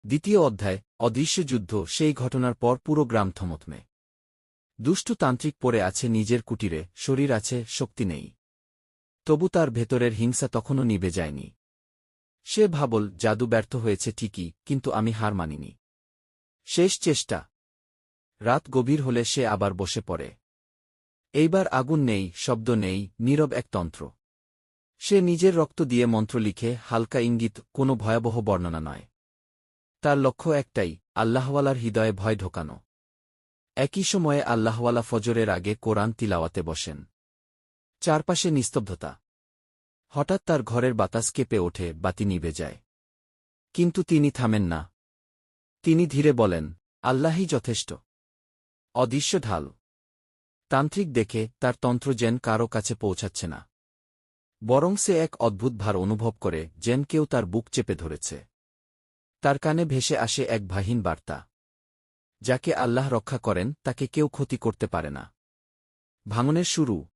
দ্বিতীয় অধ্যায় অদৃশ্য যুদ্ধ। সেই ঘটনার পর পুরো গ্রাম থমথমে। দুষ্টু তান্ত্রিক পড়ে আছে নিজের কুটিরে, শরীর আছে, শক্তি নেই। তবু তার ভেতরের হিংসা তখনও নিভে যায়নি। সে ভাবল, জাদু ব্যর্থ হয়েছে ঠিকই, কিন্তু আমি হার মানিনি। শেষ চেষ্টা। রাত গভীর হলে সে আবার বসে পড়ে। এইবার আগুন নেই, শব্দ নেই, নীরব এক তন্ত্র। সে নিজের রক্ত দিয়ে মন্ত্র লিখে, হালকা ইঙ্গিত, কোনো ভয়াবহ বর্ণনা নয়। তার লক্ষ্য একটাই, আল্লাহওয়ালার হৃদয়ে ভয় ঢোকানো। একই সময়ে আল্লাহওয়ালা ফজরের আগে কোরআন তিলাওয়াতে বসেন। চারপাশে নিস্তব্ধতা। হঠাৎ তার ঘরের বাতাস কেঁপে ওঠে, বাতি নিভে যায়। কিন্তু তিনি থামেন না। তিনি ধীরে বলেন, আল্লাহই যথেষ্ট। অদৃশ্য ঢাল। তান্ত্রিক দেখে তার তন্ত্র যেন কারও কাছে পৌঁছাচ্ছে না। বরং সে এক অদ্ভুত ভার অনুভব করে, যেন কেউ তার বুক চেপে ধরেছে। তার কানে ভেসে আসে এক ভাহীন বার্তা। যাকে আল্লাহ রক্ষা করেন তাকে কেউ ক্ষতি করতে পারে না। ভাঙনের শুরু।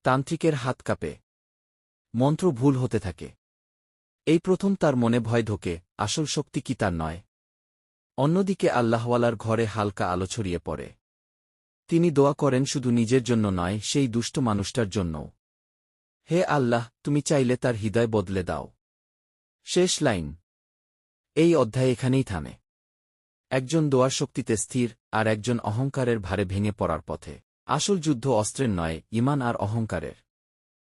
তান্ত্রিকের হাত কাঁপে। মন্ত্র ভুল হতে থাকে। এই প্রথম তার মনে ভয় ঢোকে, আসল শক্তি কি তার নয়। অন্যদিকে আল্লাহওয়ালার ঘরে হালকা আলো ছড়িয়ে পড়ে। তিনি দোয়া করেন শুধু নিজের জন্য নয়, সেই দুষ্ট মানুষটার জন্যও। হে আল্লাহ, তুমি চাইলে তার হৃদয় বদলে দাও। শেষ লাইন। এই অধ্যায় এখানেই থামে। একজন দোয়ার শক্তিতে স্থির, আর একজন অহংকারের ভারে ভেঙে পড়ার পথে। আসল যুদ্ধ অস্ত্রের নয়, ঈমান আর অহংকারের।